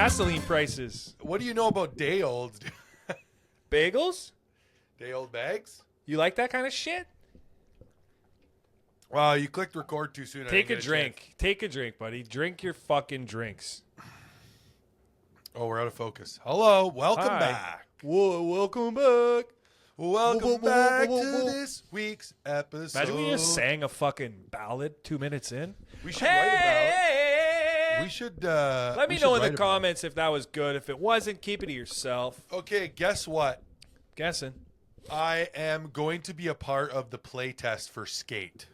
gasoline prices. What do you know about day olds? Bagels? Day old bags? You like that kind of shit? Wow, you clicked record too soon. Take a drink. Take a drink, buddy. Drink your fucking drinks. Oh, we're out of focus. Hello, welcome Hi. back. Whoa, welcome back. Welcome back to this week's episode. Imagine we just sang a fucking ballad 2 minutes in. We should write about. We should. Let me know in the comments if that was good. If it wasn't, keep it to yourself. Okay, guess what? Guessing. I am going to be a part of the playtest for Skate.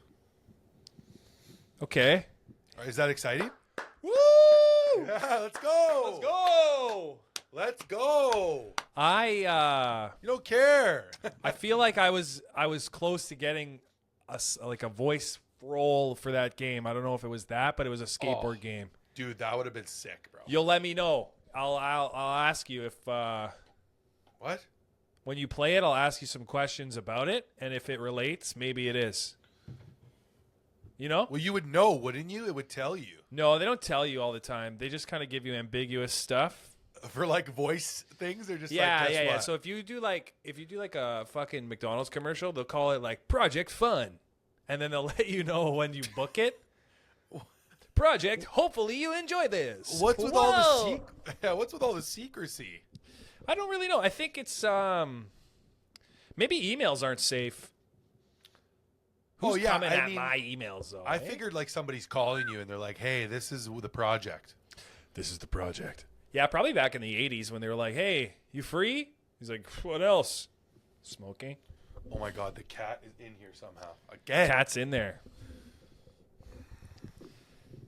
Okay. Is that exciting? Woo! Yeah, let's go. Let's go. Let's go. You don't care. I feel like I was close to getting a voice role for that game. I don't know if it was that, but it was a skateboard game. Dude, that would have been sick, bro. You'll let me know. I'll ask you if what? When you play it, I'll ask you some questions about it, and if it relates, maybe it is. You know? Well, you would know, wouldn't you? It would tell you. No, they don't tell you all the time. They just kind of give you ambiguous stuff. For like voice things, they're just yeah. What? So if you do like a fucking McDonald's commercial, they'll call it like Project Fun, and then they'll let you know when you book it. Project. Hopefully you enjoy this. What's with all the secrecy? I don't really know. I think it's maybe emails aren't safe. Who's coming at my emails though? I figured like somebody's calling you and they're like, "Hey, this is the project." This is the project. Yeah, probably back in the 80s when they were like, "Hey, you free?" He's like, "What else?" Smoking. Oh my God, the cat is in here somehow. Again. Cat's in there.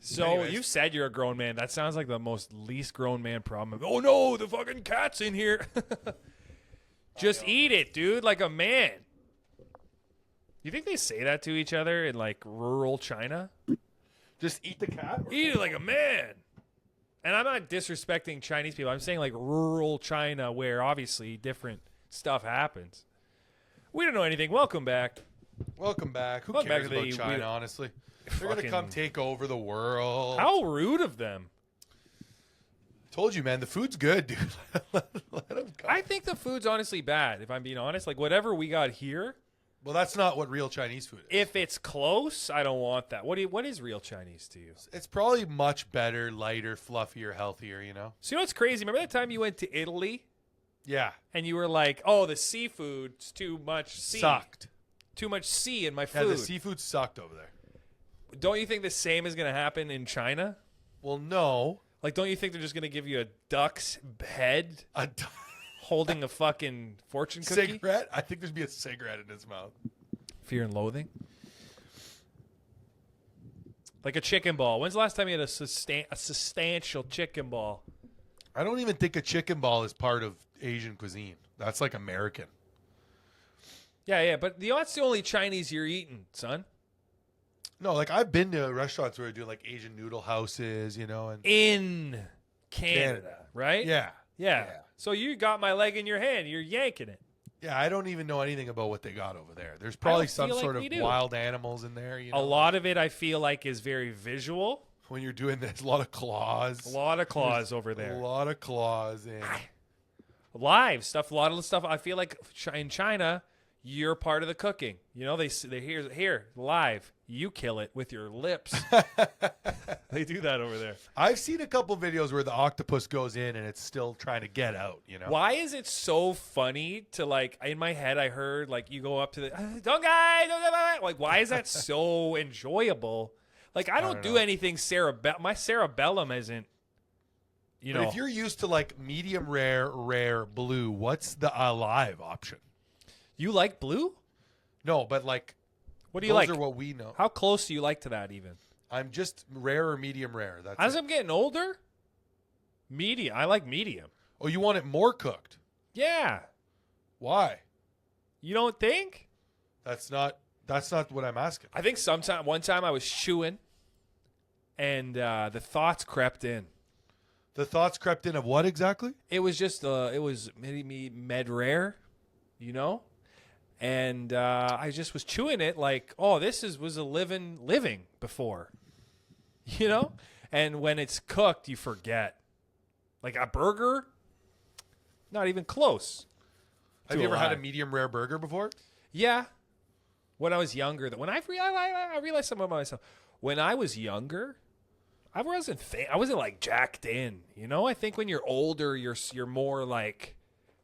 So Anyways. You said you're a grown man. That sounds like the most least grown man problem. Oh no, the fucking cat's in here. Just eat it, dude, like a man. You think they say that to each other in like rural China? Just eat the cat? Eat it like a man. And I'm not disrespecting Chinese people. I'm saying like rural China where obviously different stuff happens. We don't know anything. Welcome back. Welcome back. Who Welcome cares back to about China, honestly? They're going to come take over the world. How rude of them. Told you, man. The food's good, dude. Let them come. I think the food's honestly bad, if I'm being honest. Like whatever we got here. Well, that's not what real Chinese food is. If it's close, I don't want that. What is real Chinese to you? It's probably much better, lighter, fluffier, healthier, you know? So you know what's crazy? Remember that time you went to Italy? Yeah. And you were like, oh, the seafood's too much sea. Sucked. Too much sea in my food. Yeah, the seafood sucked over there. Don't you think the same is going to happen in China? Well, no. Like, don't you think they're just going to give you a duck's head holding a fucking fortune cookie? Cigarette? I think there's be a cigarette in his mouth. Fear and loathing? Like a chicken ball. When's the last time you had a substantial chicken ball? I don't even think a chicken ball is part of Asian cuisine. That's like American. Yeah, but that's the only Chinese you're eating, son. No, like I've been to restaurants where they do like Asian noodle houses, you know, and in Canada, right? Yeah. So you got my leg in your hand. You're yanking it. Yeah, I don't even know anything about what they got over there. There's probably some sort of wild animals in there. You know? A lot of it, I feel like, is very visual. When you're doing this, a lot of claws. A lot of claws over there. A lot of claws. And live stuff. A lot of the stuff. I feel like in China, you're part of the cooking. You know, they here live. You kill it with your lips. They do that over there. I've seen a couple videos where the octopus goes in and it's still trying to get out, you know? Why is it so funny to, like, in my head I heard, like, you go up to the, don't. Like, why is that so enjoyable? Like, I don't do anything my cerebellum isn't, you know. But if you're used to, like, medium rare, blue, what's the alive option? You like blue? No, but, like, what do you like? Those are what we know. How close do you like to that even? I'm just rare or medium rare. As I'm getting older, medium. I like medium. Oh, you want it more cooked? Yeah. Why? You don't think? That's not what I'm asking. I think one time I was chewing, and the thoughts crept in. The thoughts crept in of what exactly? It was just it was maybe med rare, you know. And I just was chewing it like, oh, this was a living before, you know? And when it's cooked, you forget. Like a burger, not even close. Have to you ever had a live. medium rare burger before? Yeah. When I was younger, when I realized something about myself. When I was younger, I wasn't like jacked in. You know, I think when you're older, you're more like,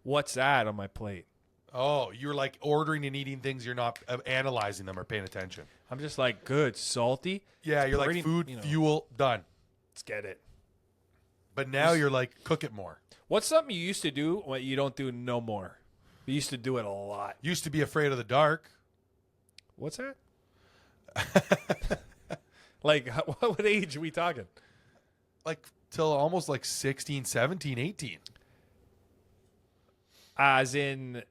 what's that on my plate? Oh, you're like ordering and eating things. You're not analyzing them or paying attention. I'm just like, good, salty. Yeah, you're pretty- like food, you know. fuel, done. Let's get it. But now you're like, cook it more. What's something you used to do what you don't do no more? You used to do it a lot. Used to be afraid of the dark. What's that? Like, what age are we talking? Like till almost like 16, 17, 18. As in,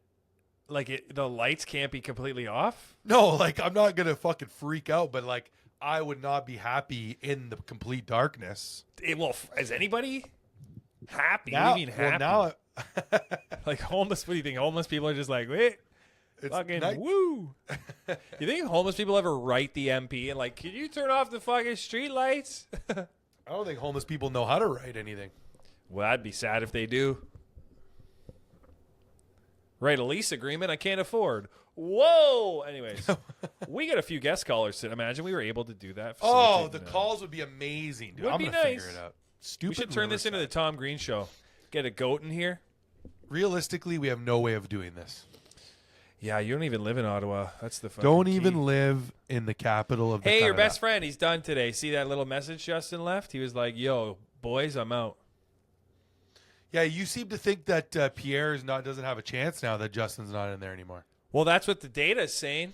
like, the lights can't be completely off? No, like I'm not going to fucking freak out, but like I would not be happy in the complete darkness. Is anybody happy? Now, What do you mean happy? well, now Like homeless, what do you think? Homeless people are just like, wait, it's fucking night. woo. You think homeless people ever write the MP and like, can you turn off the fucking street lights? I don't think homeless people know how to write anything. Well, I'd be sad if they do. Write a lease agreement I can't afford. Whoa! Anyways, we got a few guest callers today. Imagine we were able to do that. Oh, the facilitating, calls would be amazing, dude. Would I'm be gonna figure nice. it out. We Stupid. should turn this into the Riverside. Tom Green show. Get a goat in here. Realistically, we have no way of doing this. Yeah, you don't even live in Ottawa. That's the fucking Don't key. even live in the capital of the Hey, your Canada. best friend, he's done today. See that little message Justin left? He was like, yo, boys, I'm out. Yeah, you seem to think that Pierre doesn't have a chance now that Justin's not in there anymore. Well, that's what the data is saying.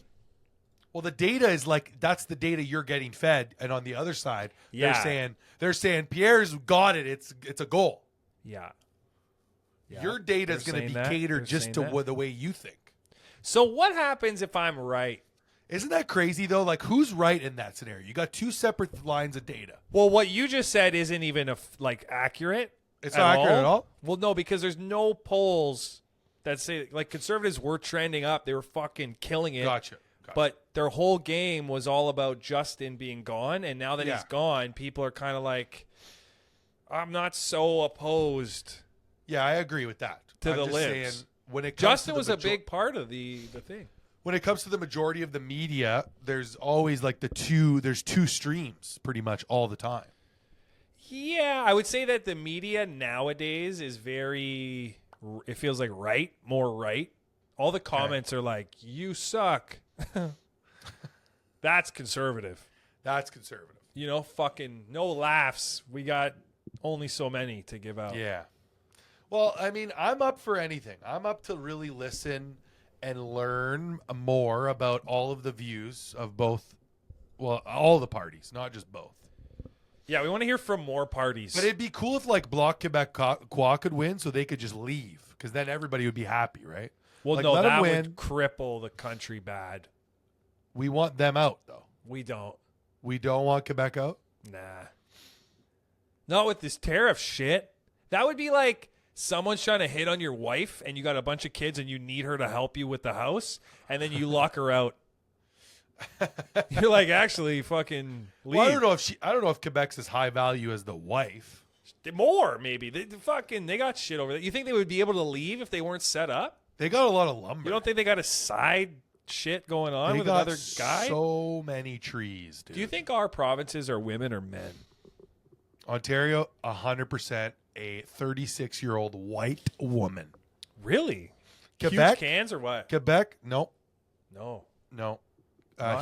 Well, the data is like that's the data you're getting fed, and on the other side, Yeah. they're saying Pierre's got it. It's a goal. Yeah. Yeah, Your data is they're going to saying be that. catered They're just saying to that. the way you think. So what happens if I'm right? Isn't that crazy though? Like, who's right in that scenario? You got two separate lines of data. Well, what you just said isn't even accurate. It's not accurate at all? Well, no, because there's no polls that say like conservatives were trending up. They were fucking killing it. Gotcha. But their whole game was all about Justin being gone, and now that Yeah. he's gone, people are kind of like, I'm not so opposed. Yeah, I agree with that. To I'm the just libs. saying, when it comes Justin to the was a big part of the thing. when it comes to the majority of the media, there's always like there's two streams pretty much all the time. Yeah, I would say that the media nowadays is it feels like more right. All the comments are like, you suck. That's conservative. That's conservative. You know, fucking no laughs. We got only so many to give out. Yeah. Well, I mean, I'm up for anything. I'm up to really listen and learn more about all of the views of all the parties, not just both. Yeah, we want to hear from more parties. But it'd be cool if like Bloc Quebec Qua could win so they could just leave because then everybody would be happy, right? well, like, no, let 'em that win. would cripple the country bad. We want them out, though. We don't. We don't want Quebec out. Nah. Not with this tariff shit. That would be like someone's trying to hit on your wife and you got a bunch of kids and you need her to help you with the house and then you lock her out. You're like, actually, fucking leave. Well, I don't know if Quebec's as high value as the wife. More, maybe. They got shit over there. You think they would be able to leave if they weren't set up? They got a lot of lumber. You don't think they got a side shit going on they with got another guy? so many trees, dude. Do you think our provinces are women or men? Ontario, 100% a 36-year-old white woman. Really? Quebec, Huge cans or what? Quebec, no. No.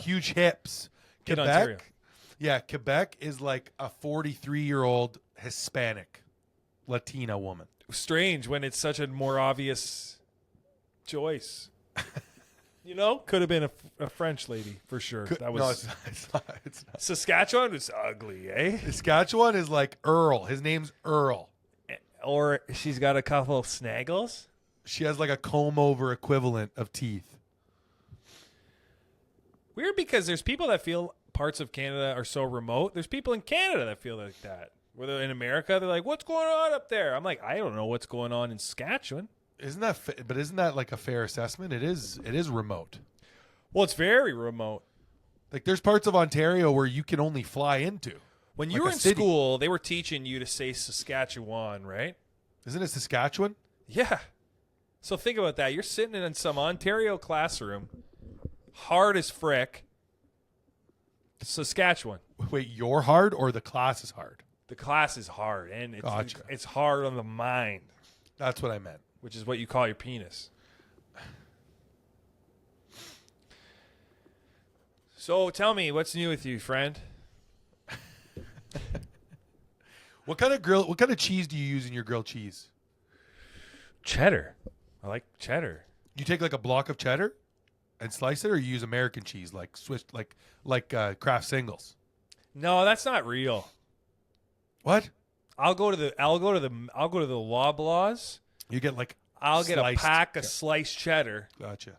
Huge hips. In Quebec, Ontario. yeah, Quebec is like a 43-year-old Hispanic Latina woman. Strange when it's such a more obvious choice. You know? Could have been a French lady for sure. That was No, it's not. It's not. It's not. Saskatchewan was ugly, eh? Saskatchewan is like Earl. His name's Earl. Or she's got a couple of snaggles. She has like a comb-over equivalent of teeth. Weird because there's people that feel parts of Canada are so remote. There's people in Canada that feel like that. Where they're in America, they're like, what's going on up there? I'm like, I don't know what's going on in Saskatchewan. Isn't that like a fair assessment? It is remote. Well, it's very remote. Like there's parts of Ontario where you can only fly into. When you Like were a in city. school, they were teaching you to say Saskatchewan, right? Isn't it Saskatchewan? Yeah. So think about that. You're sitting in some Ontario classroom, hard as frick, Saskatchewan. Wait, you're hard or the class is hard? The class is hard, and Gotcha. it's hard on the mind, That's what I meant. which is what you call your penis. So tell me, what's new with you, friend? What kind of cheese do you use in your grilled cheese? Cheddar. I like cheddar. You take like a block of cheddar and slice it, or you use American cheese like Swiss, like Kraft Singles? No, that's not real. What? I'll go to the Loblaws. You get like I'll get a sliced- pack of sliced cheddar. Gotcha.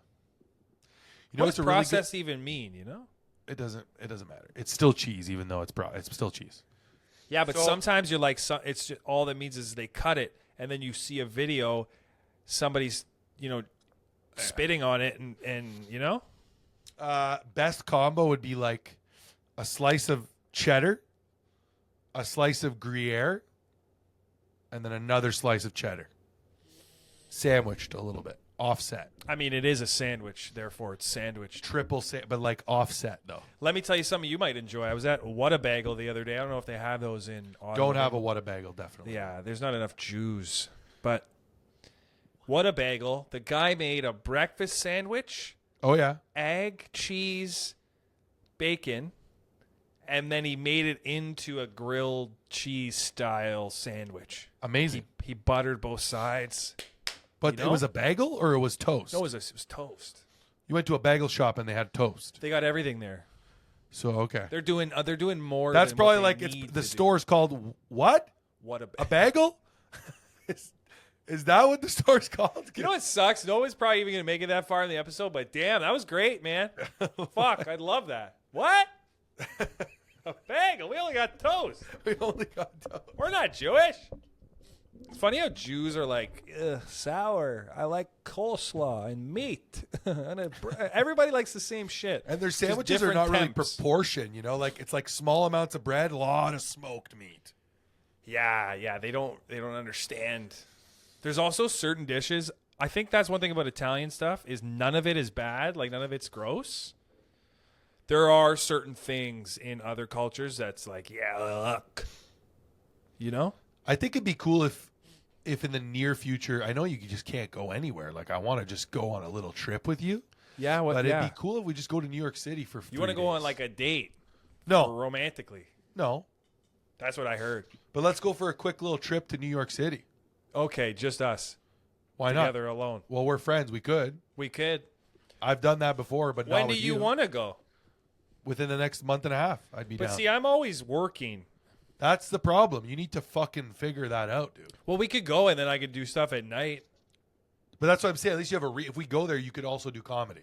You What know does what's a really good? processed even mean? You know? It doesn't matter. It's still cheese, even though it's still cheese. Yeah, but So- sometimes you're like, it's just, all that means is they cut it, and then you see a video, somebody's spitting on it, and you know. Best combo would be like a slice of cheddar, a slice of Gruyere, and then another slice of cheddar. Sandwiched a little bit. Offset. I mean, it is a sandwich, therefore it's sandwiched. But like offset though. Let me tell you something you might enjoy. I was at Whataburger the other day. I don't know if they have those in Ottawa. Don't have a Whataburger, definitely. Yeah, there's not enough Jews. But Whataburger, the guy made a breakfast sandwich, Oh yeah. egg, cheese, bacon, and then he made it into a grilled cheese style sandwich. Amazing. He buttered both sides. But you it know? was a bagel or it was toast? No, it was toast. You went to a bagel shop and they had toast. They got everything there. So okay. They're doing more. That's than probably what like they it's need the to do. store's called what? A bagel? Is that what the store's called? You know what sucks? No one's probably even gonna make it that far in the episode, but damn, that was great, man. Fuck, I'd love that. What? A bagel? We only got toast. We only got toast. We're not Jewish. It's funny how Jews are like, ugh, sour. I like coleslaw and meat. Everybody likes the same shit. And their Just sandwiches are different not really temps. proportion, you know, like it's like small amounts of bread, a lot of smoked meat. Yeah, they don't understand. There's also certain dishes. I think that's one thing about Italian stuff is none of it is bad, like none of it's gross. There are certain things in other cultures that's like, yeah, look. You know? I think it'd be cool if in the near future, I know you just can't go anywhere. Like I want to just go on a little trip with you. Yeah, But it'd be cool if we just go to New York City for 3 You want to go on days. like a date No, romantically. no. That's what I heard. But let's go for a quick little trip to New York City. Okay, just us. Why not? Together alone. Well, we're friends. We could. We could. I've done that before, but When not do with you want to go? Within the next month and a half, I'd be But down. see, I'm always working. That's the problem. You need to fucking figure that out, dude. Well, we could go and then I could do stuff at night. But that's what I'm saying. At least you have if we go there, you could also do comedy.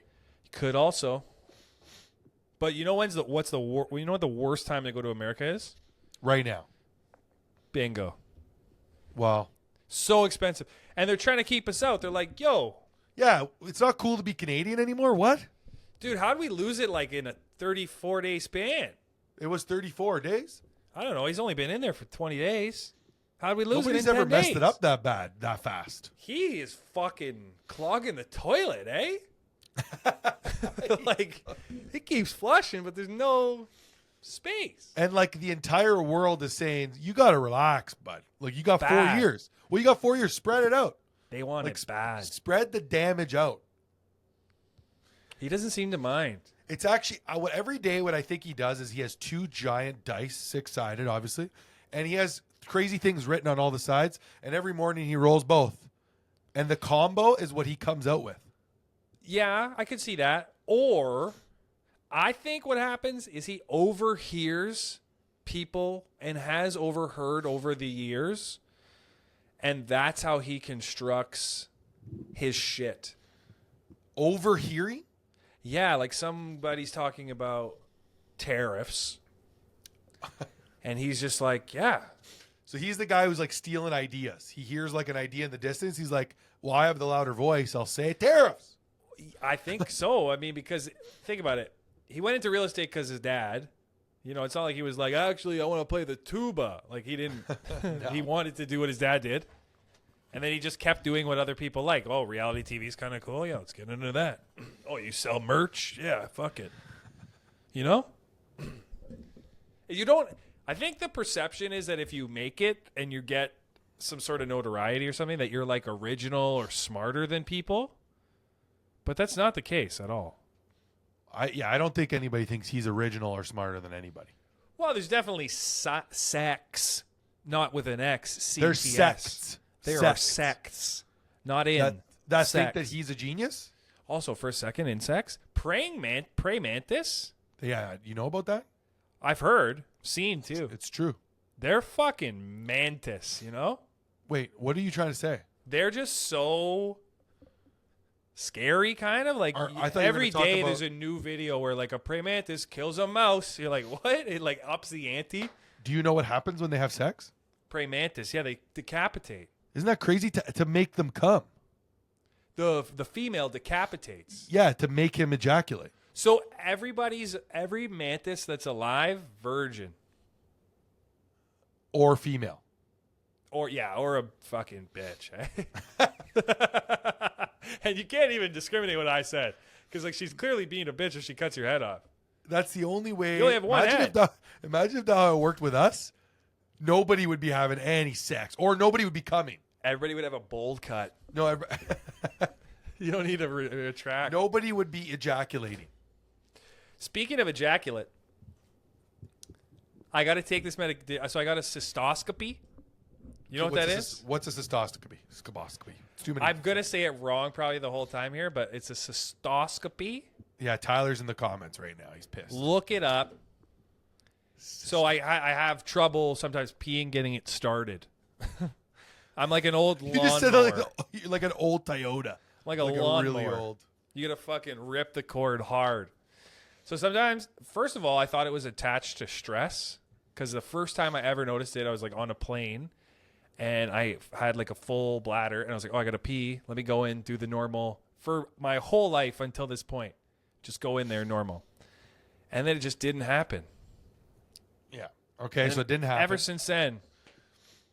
Could also. But you know you know what the worst time to go to America is? Right now. Bingo. Well, So expensive. And they're trying to keep us out. They're like, yo, yeah, it's not cool to be Canadian anymore. What? dude, how'd we lose it like in a 34-day span? It was 34 days. I don't know. He's only been in there for 20 days. How'd we lose Nobody's it in ever 10 messed days? it up that bad, that fast. He is fucking clogging the toilet, eh? Like, he keeps flushing, but there's no space. And like the entire world is saying, you got to relax, bud. Like you got 4 Bad. years. Well, you got 4 years. Spread it out. They want Like it bad. Spread the damage out. He doesn't seem to mind. It's actually what every day what I think he does is he has 2 giant dice, 6-sided, obviously, and he has crazy things written on all the sides. And every morning he rolls both, and the combo is what he comes out with. Yeah, I could see that. Or I think what happens is he overhears people and has overheard over the years, and that's how he constructs his shit. Overhearing? Yeah, like somebody's talking about tariffs, and he's just like, yeah. So he's the guy who's like stealing ideas. He hears like an idea in the distance. He's like, well, I have the louder voice. I'll say tariffs. I think so. I mean, because think about it. He went into real estate because his dad, You know, it's not like he was like, actually, I want to play the tuba. Like, he didn't. No. He wanted to do what his dad did. And then he just kept doing what other people like. Oh, reality TV is kind of cool. Yeah, let's get into that. Oh, you sell merch? Yeah, fuck it. You know? You don't. I think the perception is that if you make it and you get some sort of notoriety or something, that you're like original or smarter than people. But that's not the case at all. I don't think anybody thinks he's original or smarter than anybody. Well, there's definitely sects, not with an X. C-T-S. There's sects. There are sects, not in. That sects. think that he's a genius? Also, for a second, insects. Prey mantis? Yeah, you know about that? I've heard, seen too. It's true. They're fucking mantis, you know? Wait, what are you trying to say? They're just so scary, kind of. Like, I thought you were every gonna talk day about- there's a new video where, like, a prey mantis kills a mouse. You're like, what? It, like, ups the ante. Do you know what happens when they have sex? Prey mantis, yeah, they decapitate. Isn't that crazy to make them come? The female decapitates. Yeah, to make him ejaculate. So every mantis that's alive, virgin. Or female. Or a fucking bitch. Eh? And you can't even discriminate what I said. Because like she's clearly being a bitch if she cuts your head off. That's the only way. You only have one head. Imagine if that how it worked with us. Nobody would be having any sex. Or nobody would be coming. Everybody would have a bold cut. No, You don't need to retract. nobody would be ejaculating. Speaking of ejaculate, I got to take this so I got a cystoscopy. You know what that is? What's a cystoscopy? Scaboscopy. It's too many. I'm going to say it wrong probably the whole time here, but it's a cystoscopy. Yeah, Tyler's in the comments right now. He's pissed. Look it up. So I have trouble sometimes peeing getting it started. I'm like an old lawnmower. You just said that like an old Toyota. Like a like lawnmower. a really old. You gotta fucking rip the cord hard. So sometimes, first of all, I thought it was attached to stress because the first time I ever noticed it, I was like on a plane and I had like a full bladder and I was like, oh, I gotta pee. Let me go in, do the normal for my whole life until this point. Just go in there normal. And then it just didn't happen. Yeah. Okay, And so it didn't happen. Ever since then.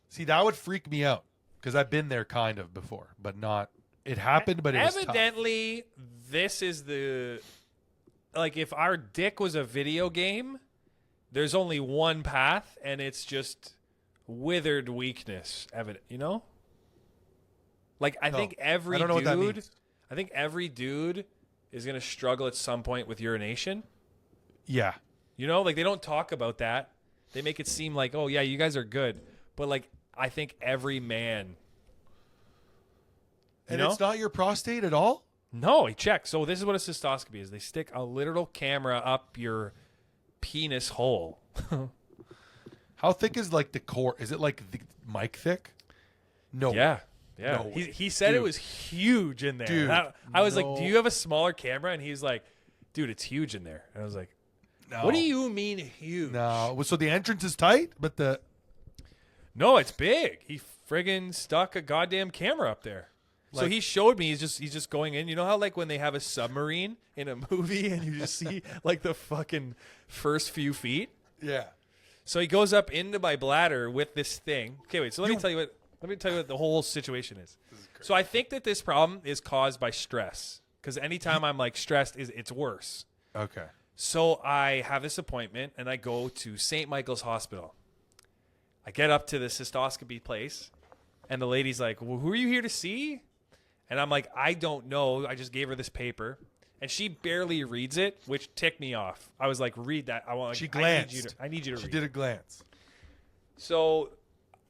See, that would freak me out because I've been there kind of before, but not. It happened, but it was tough. Evidently, this is the like if our dick was a video game, there's only one path, and it's just withered weakness. Evident, you know. Like I think every I don't know what that dude, means. I think every dude is gonna struggle at some point with urination. Yeah. You know, like they don't talk about that. They make it seem like, oh yeah, you guys are good, but like I think every man. And know? it's not your prostate at all? No, he checked. So this is what a cystoscopy is. They stick a literal camera up your penis hole. How thick is like the core? Is it like the mic thick? No. Yeah. No He said Dude. it was huge in there. Dude, And I was like, no. do you have a smaller camera? And he's like, dude, it's huge in there. And I was like, No. what do you mean huge? No. So the entrance is tight, but the No, it's big. He friggin' stuck a goddamn camera up there. So Like- he showed me. He's just going in. You know how like when they have a submarine in a movie and you just see like the fucking first few feet. yeah. So he goes up into my bladder with this thing. Okay, wait. So let me tell you what the whole situation is. So I think that this problem is caused by stress because anytime I'm like stressed, it's worse. Okay. So I have this appointment and I go to St. Michael's Hospital. I get up to the cystoscopy place and the lady's like, well, who are you here to see? And I'm like, I don't know. I just gave her this paper. And she barely reads it, which ticked me off. I was like, read that. She glanced. I need you to She read did a glance. So,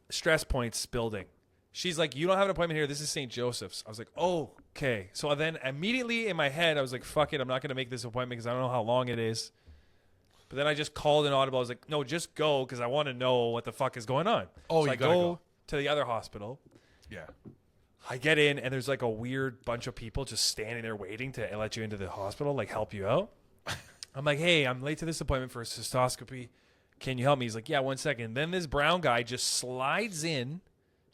stress points building. She's like, you don't have an appointment here. This is St. Joseph's. I was like, oh, okay. So then immediately in my head, I was like, fuck it. I'm not going to make this appointment because I don't know how long it is. But then I just called an audible. I was like, no, just go because I want to know what the fuck is going on. Oh, so you I gotta go. to the other hospital. Yeah. I get in and there's like a weird bunch of people just standing there waiting to let you into the hospital, like help you out. I'm like, hey, I'm late to this appointment for a cystoscopy. Can you help me? He's like, yeah, 1 second. Then this brown guy just slides in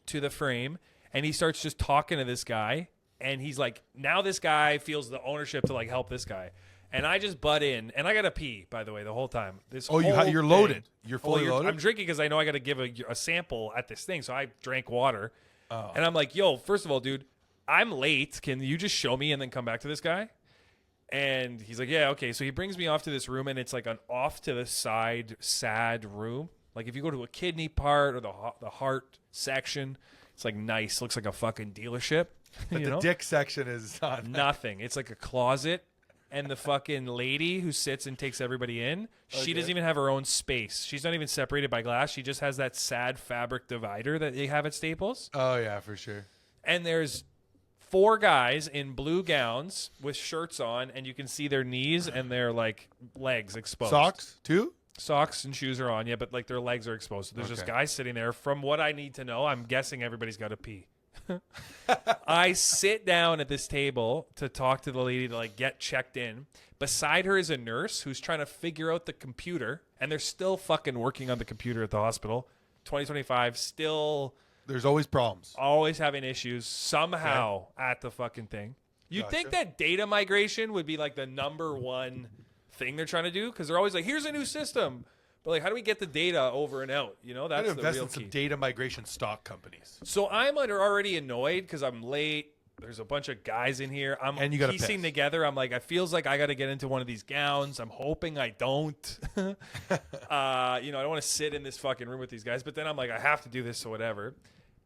to the frame and he starts just talking to this guy And he's like, now this guy feels the ownership to like help this guy. And I just butt in, and I got to pee, by the way, the whole time. You're loaded. You're fully loaded? I'm drinking because I know I got to give a sample at this thing. So I drank water. Oh. And I'm like, yo, first of all, dude, I'm late. Can you just show me and then come back to this guy? And he's like, yeah, okay. So he brings me off to this room, and it's like an off to the side, sad room. Like if you go to a kidney part or the heart section, it's like nice. Looks like a fucking dealership. But the dick section is not nothing. It's like a closet. And the fucking lady who sits and takes everybody in, she doesn't even have her own space. She's not even separated by glass. She just has that sad fabric divider that they have at Staples. Oh, yeah, for sure. And there's 4 guys in blue gowns with shirts on, and you can see their knees and their, like, legs exposed. Socks, too? Socks and shoes are on, yeah, but, like, their legs are exposed. So there's just guys sitting there. From what I need to know, I'm guessing everybody's got to pee. I sit down at this table to talk to the lady to like get checked in. Beside her is a nurse who's trying to figure out the computer, and they're still fucking working on the computer at the hospital. 2025, still there's always problems. Always having issues somehow at the fucking thing. You'd think that data migration would be like the number one thing they're trying to do, because they're always like, here's a new system. But like, how do we get the data over and out? You know, that's the real key. Invest in some data migration stock companies. So I'm already annoyed because I'm late. There's a bunch of guys in here. I'm piecing together. I'm like, it feels like I got to get into one of these gowns. I'm hoping I don't. I don't want to sit in this fucking room with these guys. But then I'm like, I have to do this, so whatever.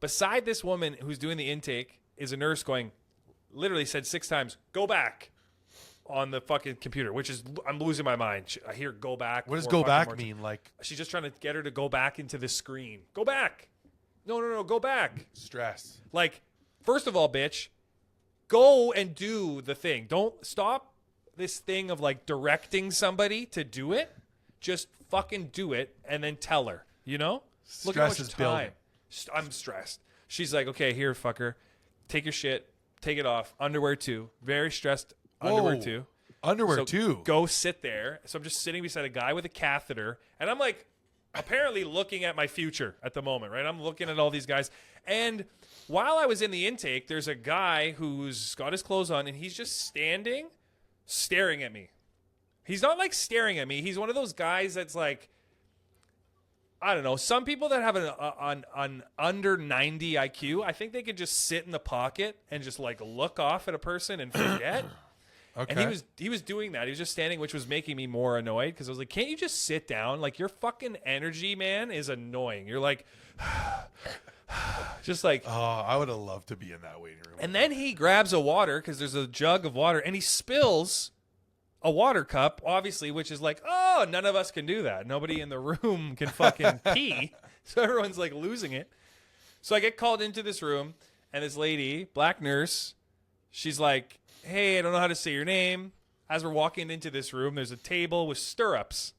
Beside this woman who's doing the intake is a nurse going, literally said 6 times, go back. On the fucking computer, which is, I'm losing my mind. I hear go back. What does go back mean? Like, she's just trying to get her to go back into the screen. Go back. No, go back. Stress. Like, first of all, bitch, go and do the thing. Don't stop this thing of like directing somebody to do it. Just fucking do it and then tell her, you know? Look at how much time. I'm stressed. She's like, okay, here, fucker. Take your shit. Take it off. Underwear too. Very stressed. Underwear too. Underwear too. Go sit there. So I'm just sitting beside a guy with a catheter, and I'm like, apparently looking at my future at the moment, right? I'm looking at all these guys, and while I was in the intake, there's a guy who's got his clothes on, and he's just standing, staring at me. He's not like staring at me. He's one of those guys that's like, I don't know. Some people that have an under 90 IQ, I think they could just sit in the pocket and just like look off at a person and forget. Okay. And he was doing that. He was just standing, which was making me more annoyed because I was like, can't you just sit down? Like, your fucking energy, man, is annoying. You're like, just like. Oh, I would have loved to be in that waiting room. And then he grabs a water because there's a jug of water, and he spills a water cup, obviously, which is like, oh, none of us can do that. Nobody in the room can fucking pee. So everyone's like losing it. So I get called into this room, and this lady, black nurse, she's like, hey, I don't know how to say your name. As we're walking into this room, there's a table with stirrups.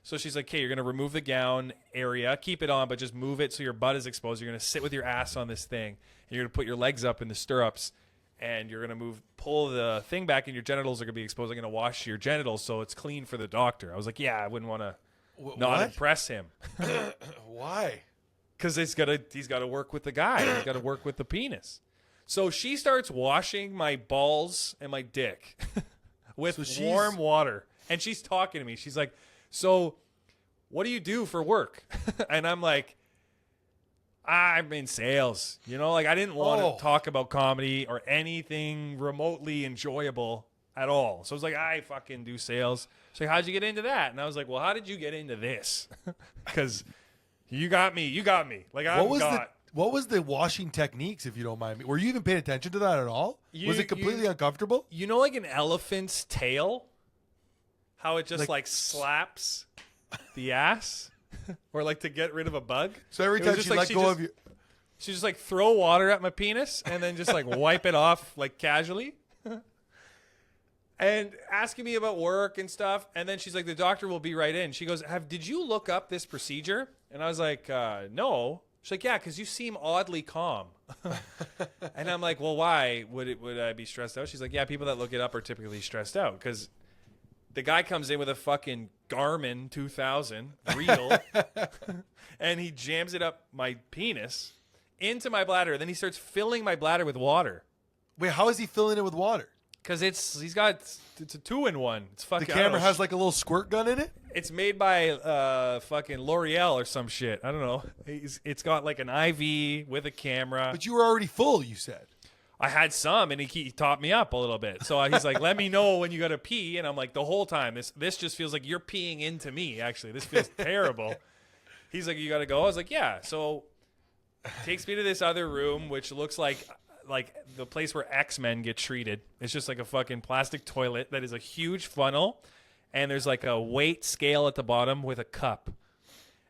So she's like, okay, you're going to remove the gown area, keep it on, but just move it so your butt is exposed. You're going to sit with your ass on this thing, and you're going to put your legs up in the stirrups, and you're going to pull the thing back, and your genitals are going to be exposed. I'm going to wash your genitals so it's clean for the doctor. I was like, yeah, I wouldn't want to not impress him. Why? Because he's got to work with the guy. He's got to work with the penis. So she starts washing my balls and my dick with warm water. And she's talking to me. She's like, so what do you do for work? And I'm like, I'm in sales. You know, like I didn't want to talk about comedy or anything remotely enjoyable at all. So I was like, I fucking do sales. She's like, how'd you get into that? And I was like, well, how did you get into this? Because you got me. Like What was the washing techniques, if you don't mind me? Were you even paying attention to that at all? Was it completely uncomfortable? You know, like an elephant's tail? How it just like slaps the ass? Or like to get rid of a bug? So every time she let go of your... She just like throw water at my penis and then just like wipe it off like casually. And asking me about work and stuff. And then she's like, the doctor will be right in. She goes, did you look up this procedure? And I was like, no. She's like, yeah, because you seem oddly calm. And I'm like, well, why would I be stressed out? She's like, yeah, people that look it up are typically stressed out because the guy comes in with a fucking Garmin 2000 reel and he jams it up my penis into my bladder. Then he starts filling my bladder with water. Wait, how is he filling it with water? Because it's a 2-in-1. It's fucking. The camera has like a little squirt gun in it? It's made by fucking L'Oreal or some shit. I don't know. It's got like an IV with a camera. But you were already full, you said. I had some, and he topped me up a little bit. So he's like, "Let me know when you got to pee," and I'm like, "The whole time, this just feels like you're peeing into me. Actually, this feels terrible." He's like, "You got to go." I was like, "Yeah." So takes me to this other room, which looks like the place where X-Men get treated. It's just like a fucking plastic toilet that is a huge funnel, and there's like a weight scale at the bottom with a cup.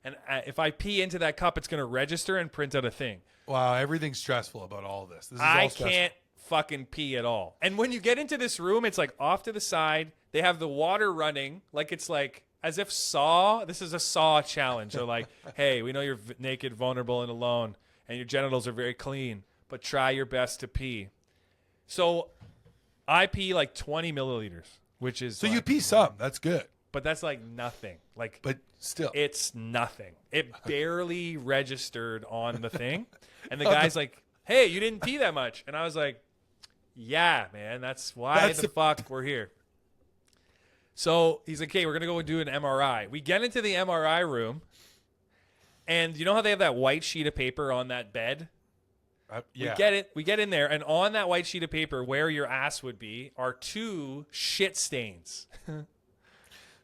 And if I pee into that cup, it's going to register and print out a thing. Wow, everything's stressful about all this. This is I all stressful. can't fucking pee at all. And when you get into this room, it's like off to the side. They have the water running like it's like as if Saw. This is a Saw challenge. They're like, "Hey, we know you're naked, vulnerable, and alone, and your genitals are very clean, but try your best to pee." So I pee like 20 milliliters, which is So like, you pee some. That's good. but that's like nothing. But still. It's nothing. It barely registered on the thing. And the guy's like, "Hey, you didn't pee that much." And I was like, "Yeah, man, that's why the fuck we're here." So he's like, "Hey, we're going to go and do an MRI." We get into the MRI room, and you know how they have that white sheet of paper on that bed? Yeah. We get in there, and on that white sheet of paper where your ass would be are 2 shit stains.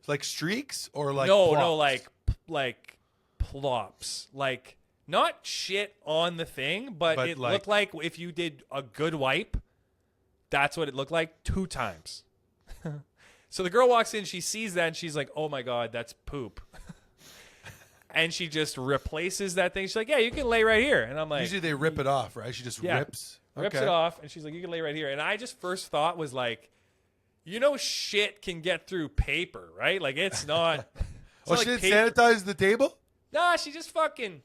Like streaks or like no, plops? like plops. Like not shit on the thing, but it like, looked like if you did a good wipe, that's what it looked like 2 times. So the girl walks in, she sees that, and she's like, "Oh my God, that's poop." And she just replaces that thing. She's like, "Yeah, you can lay right here." And I'm like, usually they rip it off, right? She just rips it off, and she's like, "You can lay right here." And I just first thought was like, shit can get through paper, right? Like it's not. Oh, she didn't sanitize the table? Nah, she just fucking,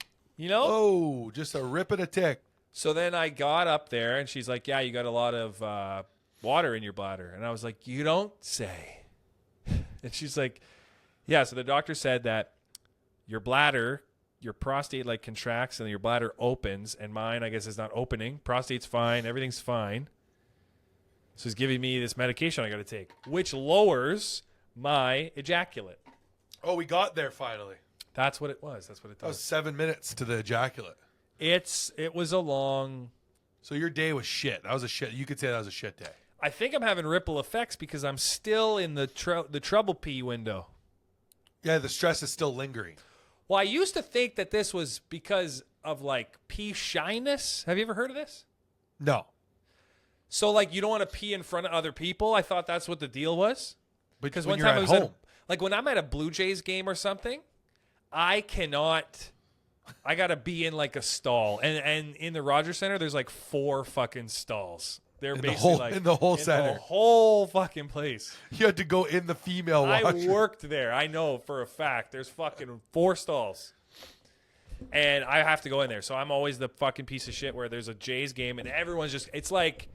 Oh, just a rip and a tick. So then I got up there, and she's like, "Yeah, you got a lot of water in your bladder." And I was like, "You don't say." And she's like, "Yeah." So the doctor said that your bladder, your prostate like contracts, and your bladder opens, and mine, I guess, is not opening. Prostate's fine. Everything's fine. So he's giving me this medication I got to take, which lowers my ejaculate. Oh, we got there finally. That's what it was. That's what it That was does. 7 minutes to the ejaculate. It was a long. So your day was shit. That was a shit. You could say that was a shit day. I think I'm having ripple effects because I'm still in the trouble pee window. Yeah, the stress is still lingering. Well, I used to think that this was because of like pee shyness. Have you ever heard of this? No. So like you don't want to pee in front of other people. I thought that's what the deal was. Because one when you're time I at was home. when I'm at a Blue Jays game or something, I gotta be in like a stall. And in the Rogers Center, there's like 4 fucking stalls. They're basically in the whole center. The whole fucking place. You had to go in the female I washroom. worked there. I know for a fact. There's fucking 4 stalls. And I have to go in there. So I'm always the fucking piece of shit where there's a Jays game and everyone's just it's like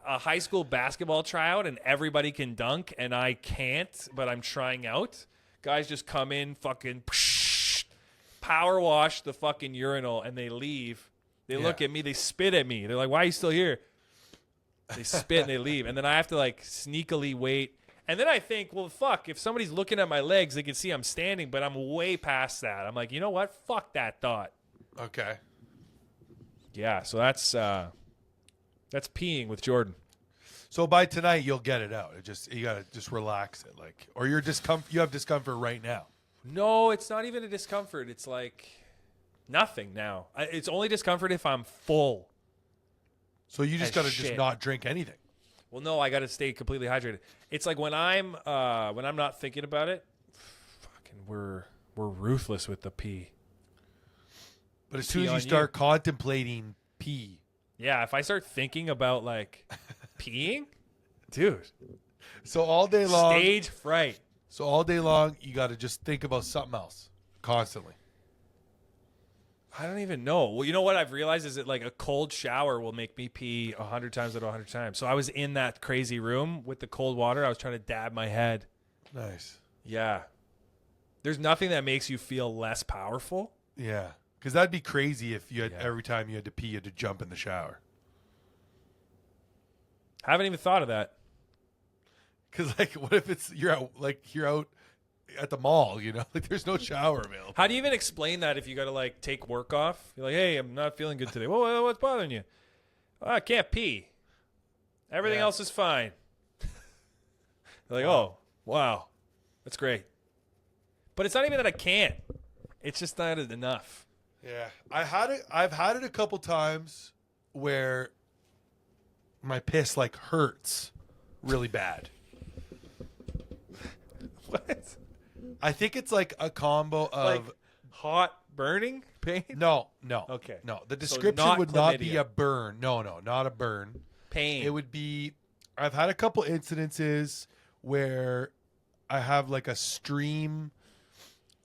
a high school basketball tryout and everybody can dunk and I can't, but I'm trying out. Guys just come in, fucking power wash the fucking urinal and they leave. They look at me, they spit at me. They're like, "Why are you still here?" They spit and they leave. And then I have to like sneakily wait. And then I think, well, fuck, if somebody's looking at my legs, they can see I'm standing, but I'm way past that. I'm like, you know what? Fuck that thought. Okay. Yeah, so that's peeing with Jordan. So by tonight you'll get it out. You gotta just relax it, like, or you have discomfort right now. No, it's not even a discomfort. It's like nothing now. It's only discomfort if I'm full. So you just gotta just not drink anything. Well, no, I gotta stay completely hydrated. It's like when I'm not thinking about it. Fucking, we're ruthless with the pee. But as soon as you start contemplating pee. Yeah, if I start thinking about like peeing, dude. So all day long. Stage fright. So all day long, you got to just think about something else constantly. I don't even know. Well, you know what I've realized is that like a cold shower will make me pee 100 times out of 100 times. So I was in that crazy room with the cold water. I was trying to dab my head. Nice. Yeah. There's nothing that makes you feel less powerful. Yeah. Because that'd be crazy if you had every time you had to pee, you had to jump in the shower. Haven't even thought of that. Because like, what if you're out at the mall? You know, like there's no shower available. How do you even explain that if you got to like take work off? You're like, hey, I'm not feeling good today. Well, what's bothering you? Oh, I can't pee. Everything else is fine. They're like, oh, wow, that's great. But it's not even that I can't. It's just not enough. Yeah, I've had it a couple times where my piss like hurts really bad. What? I think it's like a combo of Like hot burning pain? no. Okay. No, the So description not would not be chlamydia. a burn. No, not a burn. Pain. It would be. I've had a couple incidences where I have like a stream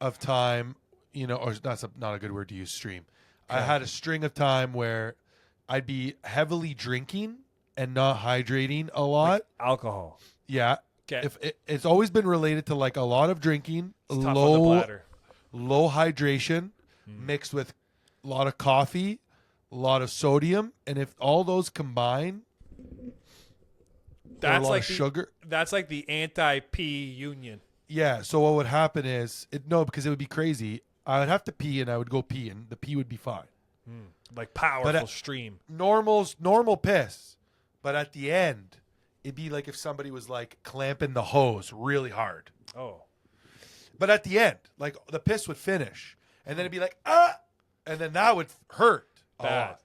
of time, you know, or that's not a good word to use. Stream. I had a string of time where I'd be heavily drinking and not hydrating a lot. Like alcohol. Yeah. Okay. It's always been related to like a lot of drinking, It's tough on the bladder. low hydration, mixed with a lot of coffee, a lot of sodium, and if all those combine, or a lot of sugar. That's like the anti-pee union. Yeah. So what would happen is because it would be crazy. I would have to pee, and I would go pee, and the pee would be fine. Like powerful But, stream. Normal piss, but at the end, it'd be like if somebody was like clamping the hose really hard. Oh. But at the end, like the piss would finish, and then it'd be like and then that would hurt a Bad. lot.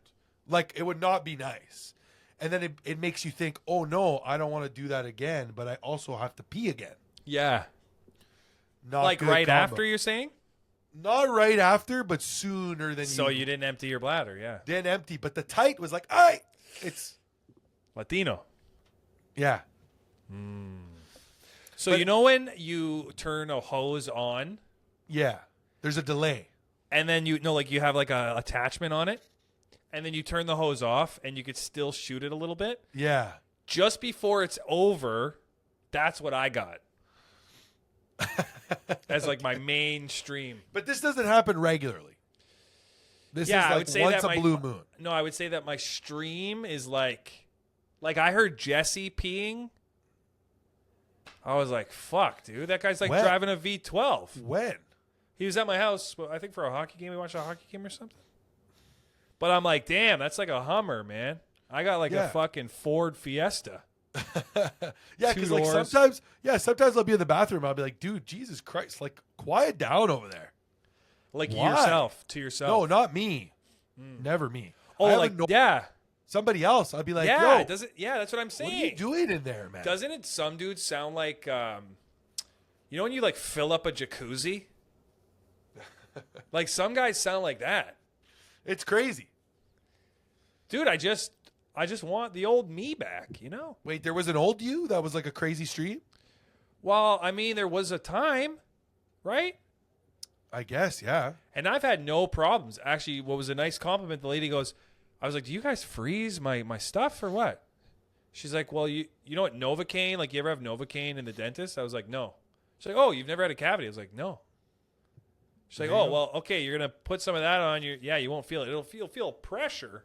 Like it would not be nice, and then it makes you think, oh no, I don't want to do that again, but I also have to pee again. Yeah. Not Like good right combo. after, you're saying? Not right after, but sooner than So you didn't empty your bladder, yeah. didn't empty. But the tight was like, it's Latino. yeah. So But- you know when you turn a hose on Yeah. There's a delay. and then you have like a attachment on it and then you turn the hose off and you could still shoot it a little bit? Yeah. Just before it's over, that's what I got. As like my mainstream. But this doesn't happen regularly. This Yeah, is I like would say once that a blue moon. No, I would say that my stream is like I heard Jesse peeing. I was like, fuck, dude. That guy's like When? driving a V12. When? He was at my house, I think for a hockey game. We watched a hockey game or something. But I'm like, damn, that's like a Hummer, man. I got like Yeah. a fucking Ford Fiesta. Yeah, Two because like doors. sometimes I'll be in the bathroom. I'll be like, dude, Jesus Christ, like quiet down over there. Like Why? yourself, to yourself. No, not me. Never me. Oh, I have like, a no- yeah. somebody else. I'd be like, Yeah, yo, does it? Yeah, that's what I'm saying. what are you doing in there, man? Doesn't it some dudes sound like, you know when you like fill up a jacuzzi? Like some guys sound like that. It's crazy. Dude, I just want the old me back, you know? Wait, there was an old you that was like a crazy stream? Well, I mean, there was a time, right? I guess, yeah. And I've had no problems. Actually, what was a nice compliment, the lady goes, I was like, do you guys freeze my stuff or what? She's like, well, you know what, Novocaine? Like, you ever have Novocaine in the dentist? I was like, no. She's like, oh, you've never had a cavity? I was like, no. She's like, oh, well, okay, you're going to put some of that on. You won't feel it. It'll feel pressure.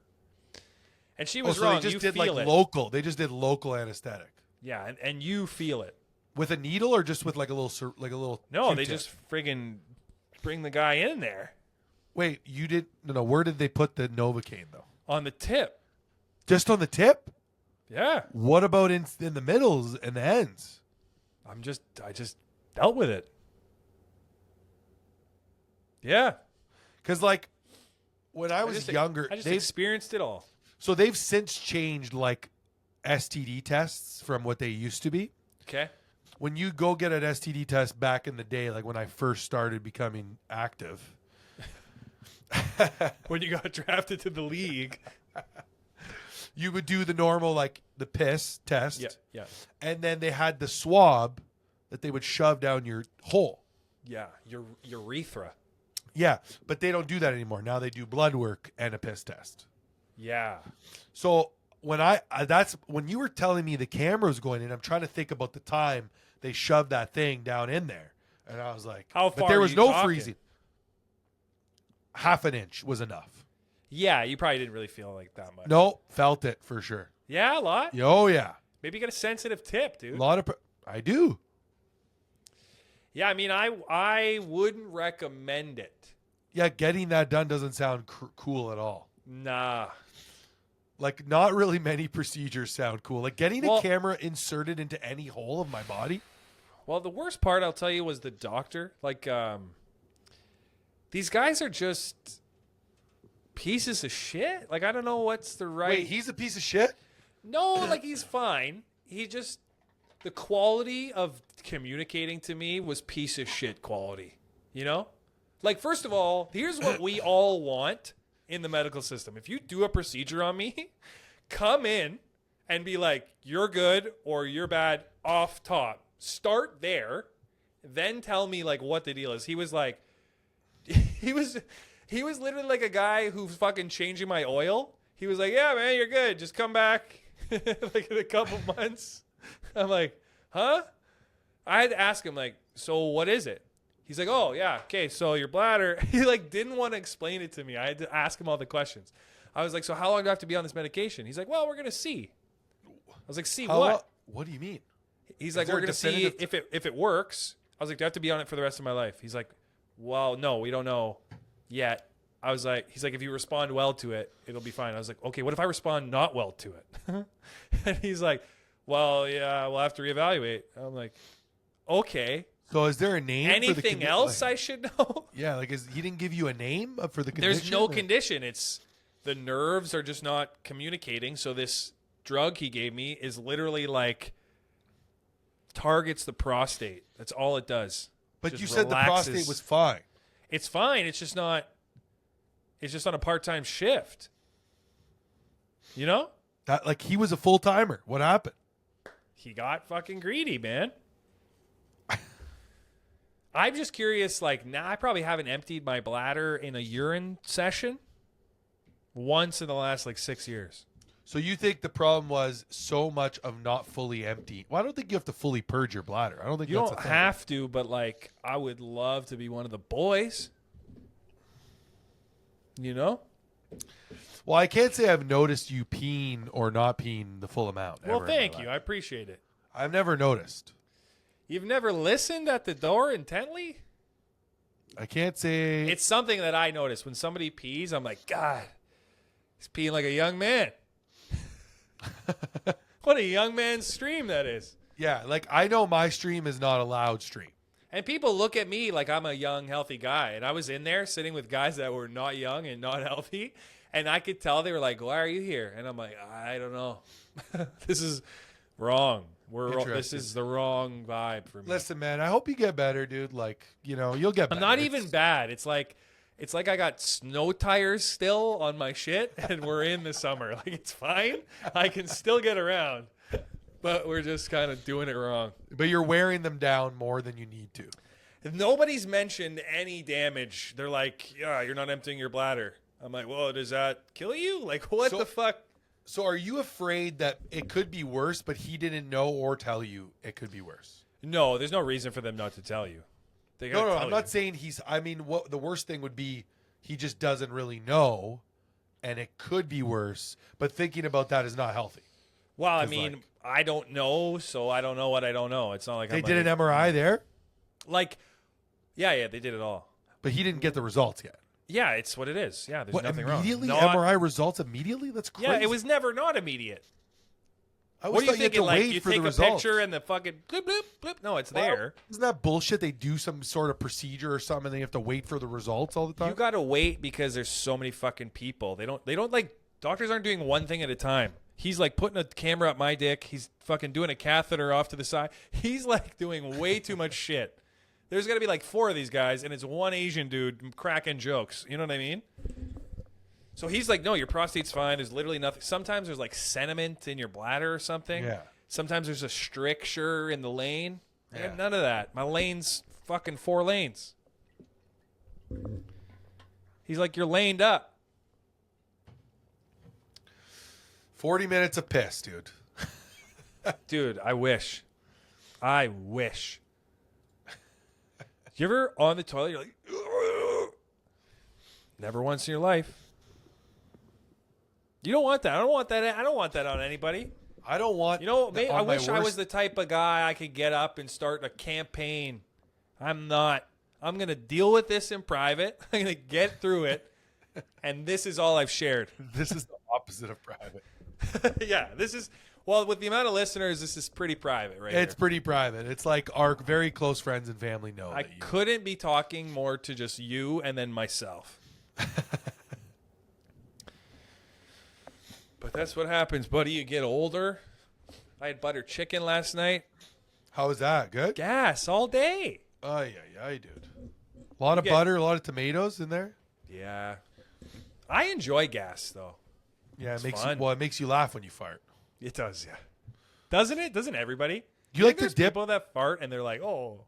And she was so wrong. they just You did feel like it. local. They just did local anesthetic. Yeah, and you feel it. With a needle or just with like a little No, they Q-tip? just friggin' bring the guy in there Wait, you did no, where did they put the Novocaine though? on the tip. Just on the tip? Yeah. What about in the middles and the ends? I just dealt with it. Yeah. Cuz like when I was younger, I just experienced it all. so they've since changed like STD tests from what they used to be. Okay. When you go get an STD test back in the day, like when I first started becoming active, When you got drafted to the league. you would do the normal, like the piss test. Yeah. And then they had the swab that they would shove down your hole. Yeah. Your urethra. Yeah. But they don't do that anymore. Now they do blood work and a piss test. Yeah. So when that's when you were telling me the camera was going in, I'm trying to think about the time they shoved that thing down in there. And I was like, How but far there are was you no talking? freezing. Half an inch was enough. Yeah, you probably didn't really feel like that much. No, felt it for sure. Yeah, a lot. Oh yeah. Maybe you got a sensitive tip, A dude. lot of I do. Yeah, I mean, I wouldn't recommend it. Yeah, getting that done doesn't sound cool at all. Nah. Like, not really many procedures sound cool. Like, getting Well- a camera inserted into any hole of my body. Well, the worst part, I'll tell you, was the doctor. Like, these guys are just pieces of shit. Like, I don't know what's the right... Wait, he's a piece of shit? No, like, he's fine. He just... The quality of communicating to me was piece of shit quality. You know? Like, first of all, here's what we all want in the medical system. If you do a procedure on me, come in and be like, you're good or you're bad off top. Start there, then tell me like what the deal is. He was like, he was literally like a guy who's fucking changing my oil. He was like, yeah, man, you're good. Just come back like in a couple months. I'm like, huh? I had to ask him like, so what is it? He's like, oh yeah, okay, so your bladder. He like didn't want to explain it to me. I had to ask him all the questions. I was like, so how long do I have to be on this medication? He's like, well, we're gonna see. I was like, see what? What do you mean? He's like, there we're a going to see definitive if it works. I was like, do I have to be on it for the rest of my life? He's like, well, no, we don't know yet. I was like, he's like, if you respond well to it, it'll be fine. I was like, okay, what if I respond not well to it? And he's like, well, yeah, we'll have to reevaluate. I'm like, okay. So is there a name? Anything else I should know? Yeah, like he didn't give you a name for the condition? There's no condition. It's the nerves are just not communicating. So this drug he gave me is literally like targets the prostate. That's all it does. But Just you said relaxes. the prostate was fine. It's fine. It's just not. It's just on a part-time shift. You know? That like he was a full timer. What happened? He got fucking greedy, man. I'm just curious. Like, now I probably haven't emptied my bladder in a urine session once in the last like 6 years. So you think the problem was so much of not fully empty? Well, I don't think you have to fully purge your bladder. I don't think You that's don't a thing. have to, but like, I would love to be one of the boys. You know? Well, I can't say I've noticed you peeing or not peeing the full amount. Well, ever in my thank life. you. I appreciate it. I've never noticed. You've never listened at the door intently? I can't say. It's something that I notice. When somebody pees, I'm like, God, he's peeing like a young man. What a young man's stream that is. Yeah, like I know my stream is not a loud stream. And people look at me like I'm a young, healthy guy. And I was in there sitting with guys that were not young and not healthy. And I could tell they were like, why are you here? And I'm like, I don't know. This is wrong. This Interesting. is the wrong vibe for me. Listen, man, I hope you get better, dude. Like, you'll get better. I'm not even bad. It's like I got snow tires still on my shit, and we're in the summer. Like, it's fine. I can still get around, but we're just kind of doing it wrong. But you're wearing them down more than you need to. Nobody's mentioned any damage. They're like, yeah, you're not emptying your bladder. I'm like, well, does that kill you? Like, what the fuck? So are you afraid that it could be worse, but he didn't know or tell you it could be worse? No, there's no reason for them not to tell you. They gotta No, tell I'm not you. saying what the worst thing would be, he just doesn't really know, and it could be worse. But thinking about that is not healthy. Well, I 'Cause, mean, like- I don't know, so I don't know what I don't know. It's not like They I'm did like, an MRI there, yeah, they did it all. but he didn't get the results yet. Yeah, it's what it is. Yeah, there's What, nothing wrong. immediately? Not- MRI results immediately? That's crazy. Yeah, it was never not immediate. I What always are you thought you had thinking? to Like, wait you for take the a results. picture and the fucking bloop, bloop, bloop. No, it's Well, there. Isn't that bullshit? They do some sort of procedure or something, and they have to wait for the results all the time. You got to wait because there's so many fucking people. They don't like, doctors aren't doing one thing at a time. He's like putting a camera up my dick. He's fucking doing a catheter off to the side. He's like doing way too much shit. There's got to be like 4 of these guys, and it's one Asian dude cracking jokes. You know what I mean? So he's like, no, your prostate's fine. There's literally nothing. Sometimes there's like sediment in your bladder or something. Yeah. Sometimes there's a stricture in the lane. I Yeah. got none of that. My lane's fucking 4 lanes. He's like, you're laned up. 40 minutes of piss, dude. Dude, I wish. I wish. You ever on the toilet, you're like, "Ugh." Never once in your life. You don't want that. I don't want that on anybody. I don't want. You know, maybe, I on my wish I was worst- the type of guy I could get up and start a campaign. I'm not. I'm going to deal with this in private. I'm going to get through it. And this is all I've shared. This is the opposite of private. Yeah, this is, well, with the amount of listeners, this is pretty private, right? It's here. pretty private. It's like our very close friends and family know. I that you, couldn't be talking more to just you and then myself. But that's what happens, buddy. You get older. I had butter chicken last night. How was that? Good. Gas all day. Oh yeah, dude. A lot of get- butter, a lot of tomatoes in there. Yeah. I enjoy gas, though. Yeah, It's it makes fun. it makes you laugh when you fart. It does, yeah. Doesn't it? Doesn't everybody? Do you like think to there's dip? people that fart and they're like, oh.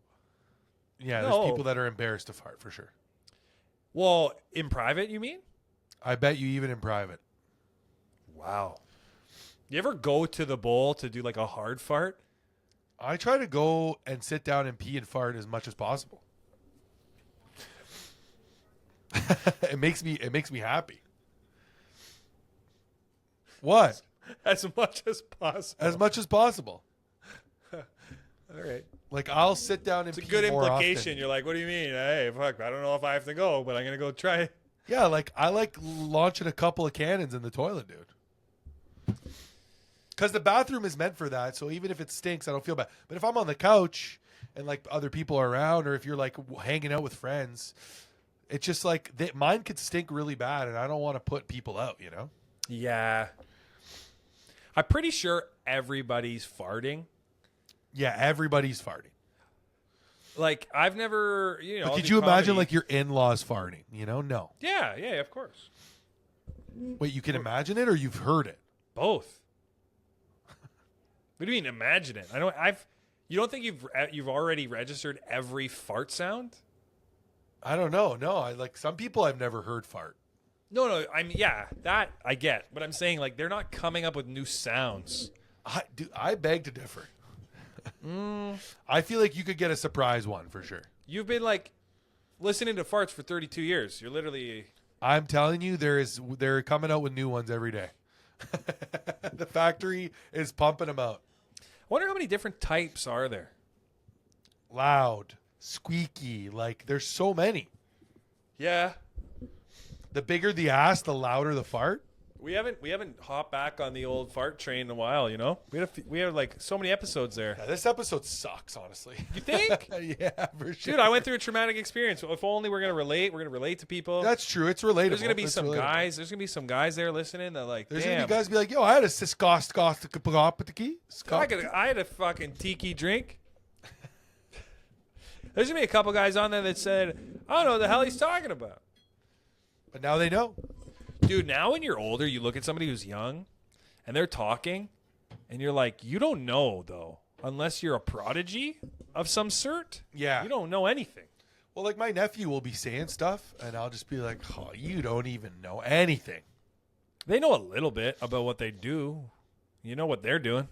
Yeah, No. there's people that are embarrassed to fart for sure. Well, in private, you mean? I bet you even in private. Wow. You ever go to the bowl to do like a hard fart? I try to go and sit down and pee and fart as much as possible. it makes me happy. What? As much as possible. As much as possible. All right. Like I'll sit down and It's a pee good more implication. often. You're like, what do you mean? Hey, fuck, I don't know if I have to go, but I'm going to go try it. Yeah, like I like launching a couple of cannons in the toilet, dude. Because the bathroom is meant for that. So even if it stinks, I don't feel bad. But if I'm on the couch and like other people are around, or if you're like hanging out with friends, it's just like mine could stink really bad, and I don't want to put people out. You know? Yeah. I'm pretty sure everybody's farting. Yeah, everybody's farting. Like, I've never, you know. But I'll could do you imagine comedy. like your in-laws farting? You know? No. Yeah, yeah, of course. Wait, you can imagine it, or you've heard it? Both. What do you mean imagine it? You don't think you've already registered every fart sound? I don't know. No, I like some people I've never heard fart. No, I mean, yeah, that I get. But I'm saying, like, they're not coming up with new sounds. I beg to differ. I feel like you could get a surprise one for sure. You've been, like, listening to farts for 32 years. You're literally... I'm telling you, they're coming out with new ones every day. The factory is pumping them out. I wonder how many different types are there? Loud, squeaky, like there's so many. Yeah. The bigger the ass, the louder the fart. We haven't hopped back on the old fart train in a while, you know? We had like so many episodes there. Yeah, this episode sucks, honestly. You think? Yeah, for sure. Dude, I went through a traumatic experience. If only we're gonna relate to people. That's true. It's relatable. There's gonna be It's some relatable. guys. There's gonna be some guys there listening that like. There's damn, gonna be guys be like, "Yo, I had a Cystoscopy. I had a fucking tiki drink. There's gonna be a couple guys on there that said, "I don't know what the hell he's talking about." But now they know. Dude, now when you're older, you look at somebody who's young, and they're talking, and you're like, you don't know though, unless you're a prodigy of some sort. Yeah. You don't know anything. Well, like my nephew will be saying stuff, and I'll just be like, "Oh, you don't even know anything." They know a little bit about what they do. You know what they're doing,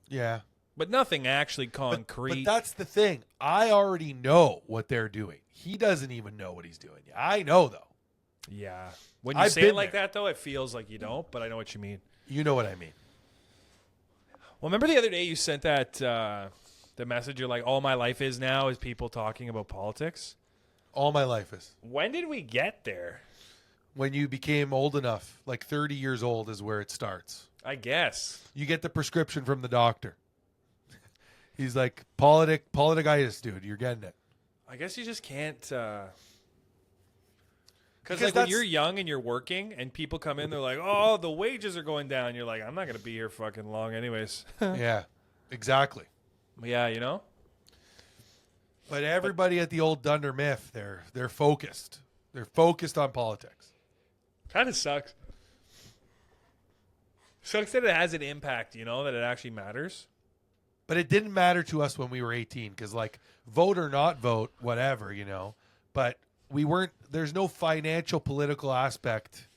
Yeah. but nothing actually But concrete. that's the thing. I already know what they're doing. He doesn't even know what he's doing. I know, though. Yeah. When you I've say it been like there. that, though, it feels like you don't, but I know what you mean. You know what I mean. Well, remember the other day you sent that the message, you're like, all my life is now is people talking about politics? All my life is. When did we get there? When you became old enough, like 30 years old is where it starts. I guess. You get the prescription from the doctor. He's like, politicitis, dude. You're getting it. I guess you just can't... Because Because like when that's- you're young and you're working and people come in, they're like, oh, the wages are going down. You're like, I'm not going to be here fucking long anyways. Yeah, exactly. Yeah, you know? But everybody at the old Dunder Miff, they're focused. They're focused on politics. Kind of sucks. Sucks that it has an impact, you know, that it actually matters. But it didn't matter to us when we were 18 because, like, vote or not vote, whatever, you know. But we weren't, there's no financial political aspect.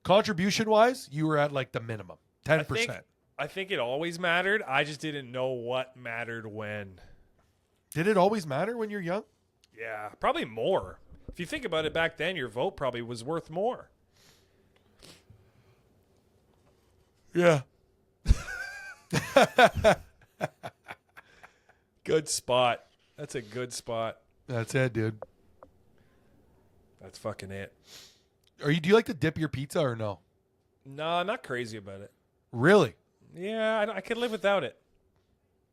Contribution-wise, you were at, like, the minimum, 10%. I think it always mattered. I just didn't know what mattered when. Did it always matter when you're young? Yeah, probably more. If you think about it back then, your vote probably was worth more. Yeah. Good spot. That's a good spot. That's it, dude. That's fucking it. Do you like to dip your pizza or no? No, I'm not crazy about it. Really? Yeah, I could live without it.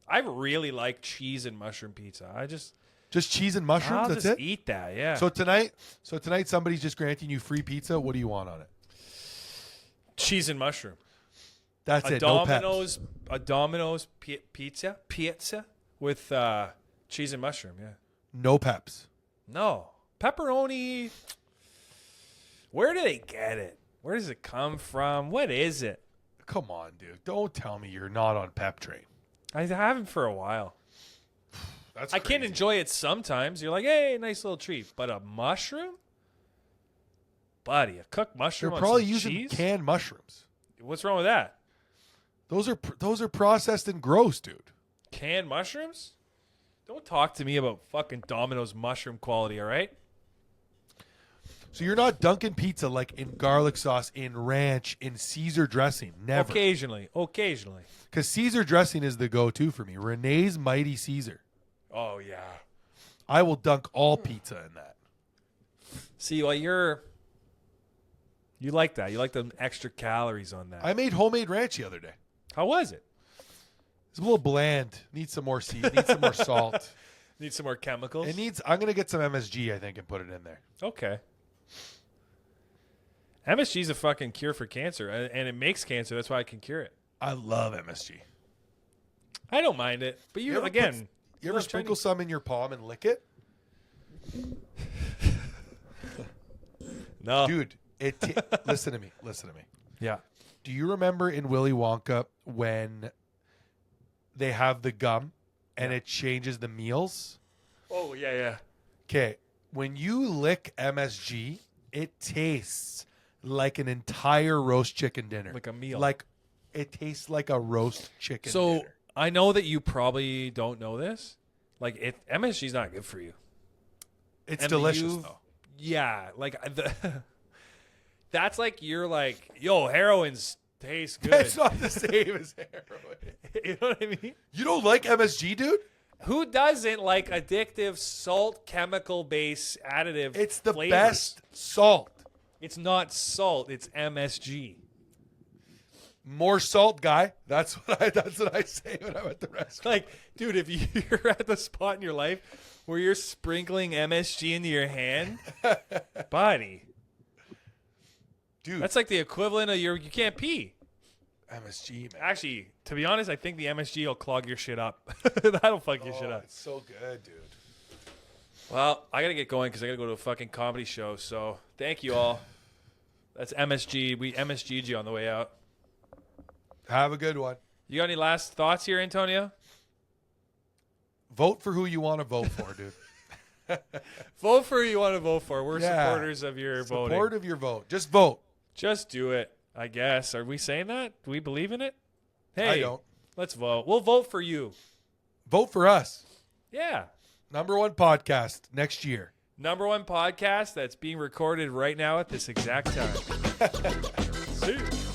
I really like cheese and mushroom pizza. Just cheese and mushrooms? I'll That's just it? eat that, yeah. So tonight somebody's just granting you free pizza. What do you want on it? Cheese and mushroom. That's A it. Domino's pizza with cheese and mushroom, yeah. No peps. No. Pepperoni. Where do they get it? Where does it come from? What is it? Come on, dude. Don't tell me you're not on pep train. I haven't for a while. That's I can enjoy it sometimes. You're like, hey, nice little treat. But a mushroom? Buddy, a cooked mushroom They're on probably some using cheese? canned mushrooms. What's wrong with that? Those are processed and gross, dude. Canned mushrooms? Don't talk to me about fucking Domino's mushroom quality, all right? So you're not dunking pizza like in garlic sauce, in ranch, in Caesar dressing. Never. Occasionally. Because Caesar dressing is the go-to for me. Renee's Mighty Caesar. Oh, yeah. I will dunk all pizza in that. See, well, you like that. You like the extra calories on that. I made homemade ranch the other day. How was it? It's a little bland. Needs some more needs some more salt. Need some more chemicals? I'm going to get some MSG, I think, and put it in there. Okay. MSG is a fucking cure for cancer, and it makes cancer. That's why I can cure it. I love MSG. I don't mind it, but you ever sprinkle some in your palm and lick it? No. Dude, listen to me. Yeah. Do you remember in Willy Wonka when they have the gum and it changes the meals? Oh, yeah. Okay, when you lick MSG, it tastes like an entire roast chicken dinner. Like a meal. Like it tastes like a roast chicken So dinner. I know that you probably don't know this. Like, MSG is not good for you. It's delicious, though. Yeah. Like, that's like you're like, yo, heroin's tastes good. It's not the same as heroin. You know what I mean? You don't like MSG, dude? Who doesn't like addictive salt chemical base additive? It's the flavors? best salt. It's not salt. It's MSG. More salt, guy. That's what I say when I'm at the restaurant. Like, dude, if you're at the spot in your life where you're sprinkling MSG into your hand, buddy, Dude, that's like the equivalent of you can't pee. MSG, man. Actually, to be honest, I think the MSG will clog your shit up. That'll fuck your shit up. It's so good, dude. Well, I gotta get going because I gotta go to a fucking comedy show. So thank you all. That's MSG. We MSG'd you on the way out. Have a good one. You got any last thoughts here, Antonio? Vote for who you want to vote for, dude. Vote for who you want to vote for. We're supporters of your voting. Support of your vote. Just vote. Just do it, I guess. Are we saying that? Do we believe in it? Hey, I don't. Let's vote. We'll vote for you. Vote for us. Yeah. #1 podcast next year. #1 podcast that's being recorded right now at this exact time. See you.